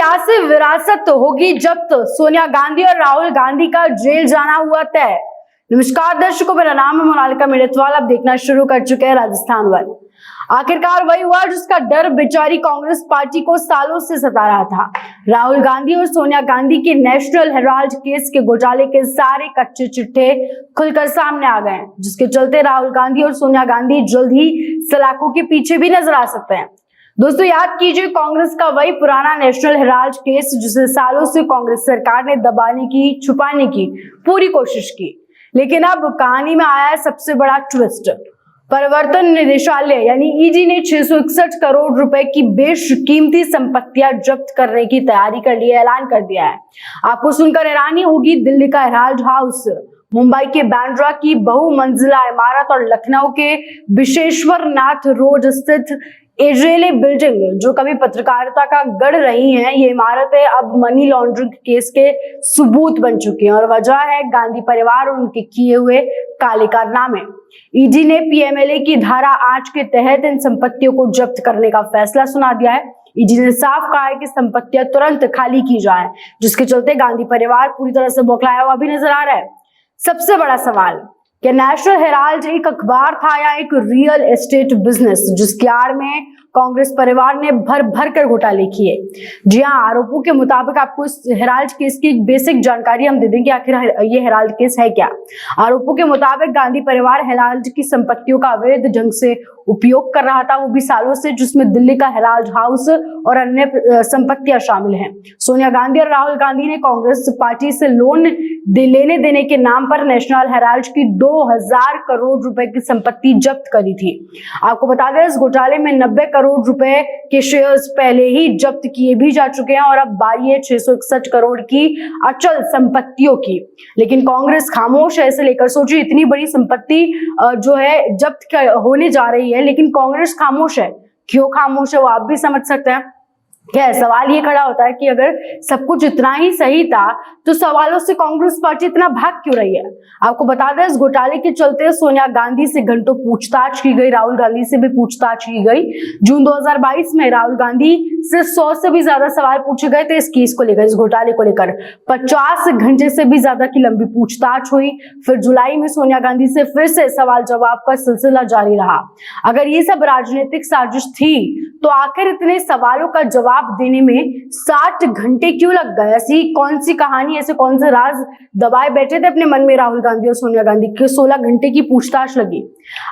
सियासी विरासत होगी जब्त, सोनिया गांधी और राहुल गांधी का जेल जाना हुआ तय। नमस्कार दर्शकों, मेरा नाम है मोनालिका मेड़तवाल। अब देखना शुरू कर चुके हैं राजस्थान वन। आखिरकार वही हुआ जिसका डर बेचारी कांग्रेस पार्टी को सालों से सता रहा था। राहुल गांधी और सोनिया गांधी के नेशनल हेराल्ड केस के घोटाले के सारे कच्चे चिट्ठे खुलकर सामने आ गए, जिसके चलते राहुल गांधी और सोनिया गांधी जल्द ही सलाखों के पीछे भी नजर आ सकते हैं। दोस्तों, याद कीजिए कांग्रेस का वही पुराना नेशनल हेराल्ड केस जिसे सालों से कांग्रेस सरकार ने दबाने की, छुपाने की पूरी कोशिश की। लेकिन अब कहानी में आया है सबसे बड़ा ट्विस्ट। प्रवर्तन निदेशालय यानी ईडी ने 661 करोड़ रुपए की बेशकीमती संपत्तियां जब्त करने की तैयारी कर ली है, ऐलान कर दिया है। आपको सुनकर हैरानी होगी, दिल्ली का हेराल्ड हाउस, मुंबई के बांद्रा की बहुमंजिला इमारत और लखनऊ के विश्वेश्वर नाथ रोड स्थित इजरायली बिल्डिंग जो कभी पत्रकारिता का गढ़ रही हैं, ये इमारतें अब मनी लॉन्ड्रिंग केस के सबूत बन चुकी हैं और वजह है गांधी परिवार और उनके किए हुए काले कारनामे। ईडी ने पीएमएलए की धारा 8 के तहत इन संपत्तियों को जब्त करने का फैसला सुना दिया है। ईडी ने साफ कहा है कि संपत्तियां तुरंत खाली की जाए, जिसके चलते गांधी परिवार पूरी तरह से बौखलाया हुआ भी नजर आ रहा है। सबसे बड़ा सवाल, क्या नेशनल हेराल्ड एक अखबार था या एक रियल एस्टेट बिजनेस जिसकी आड़ में कांग्रेस परिवार ने भर भर कर घोटाले किए? जी हाँ, आरोपों के मुताबिक आपको इस हेराल्ड केस की एक बेसिक जानकारी हम दे देंगे। आखिर ये हेराल्ड केस है क्या? आरोपों के मुताबिक गांधी परिवार हेराल्ड की संपत्तियों का अवैध ढंग से उपयोग कर रहा था, वो भी सालों से, जिसमें दिल्ली का हेराल्ड हाउस और अन्य संपत्तियां शामिल हैं। सोनिया गांधी और राहुल गांधी ने कांग्रेस पार्टी से लोन लेने देने के नाम पर नेशनल हेराल्ड की 2000 करोड़ रुपए की संपत्ति जब्त करी थी। आपको बता दें, इस घोटाले में 90 करोड़ रुपए के शेयर्स पहले ही जब्त किए भी जा चुके हैं और अब बारी है 661 करोड़ की अचल संपत्तियों की। लेकिन कांग्रेस खामोश है। इसे लेकर सोचिए, इतनी बड़ी संपत्ति जो है जब्त होने जा रही है, लेकिन कांग्रेस खामोश है। क्यों खामोश है वो आप भी समझ सकते हैं। क्या सवाल ये खड़ा होता है कि अगर सब कुछ इतना ही सही था तो सवालों से कांग्रेस पार्टी इतना भाग क्यों रही है? आपको बता दें, इस घोटाले के चलते सोनिया गांधी से घंटों पूछताछ की गई, राहुल गांधी से भी पूछताछ की गई। जून 2022 में राहुल गांधी से 100 से भी ज्यादा सवाल पूछे गए थे इस केस को लेकर, इस घोटाले को लेकर। 50 घंटे से भी ज्यादा की लंबी पूछताछ हुई। फिर जुलाई में सोनिया गांधी से फिर से सवाल जवाब का सिलसिला जारी रहा। अगर ये सब राजनीतिक साजिश थी तो आखिर इतने सवालों का जवाब देने में 60 घंटे क्यों लग गए? ऐसी कौन सी कहानी, ऐसे कौन से राज दबाए बैठे थे अपने मन में राहुल गांधी और सोनिया गांधी के? 16 घंटे की पूछताछ लगी।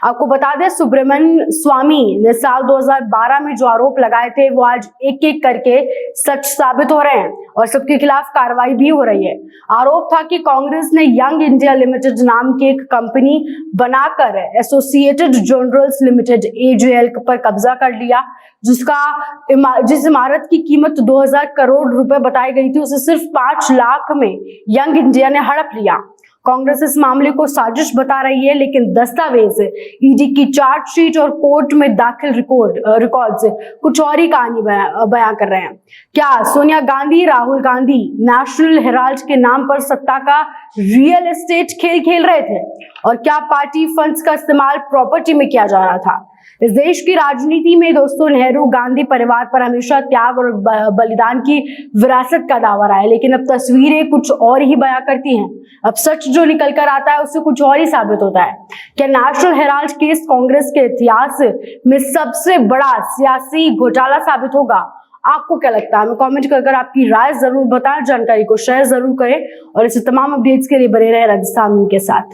आपको बता दें, सुब्रमण्यम स्वामी ने साल 2012 में जो आरोप लगाए थे वो आज एक एक करके सच साबित हो रहे हैं और सबके खिलाफ कार्रवाई भी हो रही है। आरोप था कि कांग्रेस ने यंग इंडिया लिमिटेड नाम की एक कंपनी बनाकर एसोसिएटेड जर्नल्स लिमिटेड AJL पर कब्जा कर लिया, जिस इमारत की कीमत 2000 करोड़ रुपए बताई गई थी उसे सिर्फ 5 लाख में यंग इंडिया ने हड़प लिया। कांग्रेस इस मामले को साजिश बता रही है, लेकिन दस्तावेज, ईडी की चार्जशीट और कोर्ट में दाखिल रिकॉर्ड्स कुछ और ही कहानी बयां कर रहे हैं। क्या सोनिया गांधी, राहुल गांधी नेशनल हेराल्ड के नाम पर सत्ता का रियल एस्टेट खेल खेल रहे थे? और क्या पार्टी फंड्स का इस्तेमाल प्रॉपर्टी में किया जा रहा था? इस देश की राजनीति में दोस्तों नेहरू गांधी परिवार पर हमेशा त्याग और बलिदान की विरासत का दावा रहा है, लेकिन अब तस्वीरें कुछ और ही बयां करती हैं। अब सच जो निकल कर आता है उससे कुछ और ही साबित होता है। क्या नेशनल हेराल्ड केस कांग्रेस के इतिहास में सबसे बड़ा सियासी घोटाला साबित होगा? आपको क्या लगता है? हमें कमेंट कर आपकी राय जरूर बताएं, जानकारी को शेयर जरूर करें और ऐसे तमाम अपडेट्स के लिए बने रहे राजस्थान के साथ।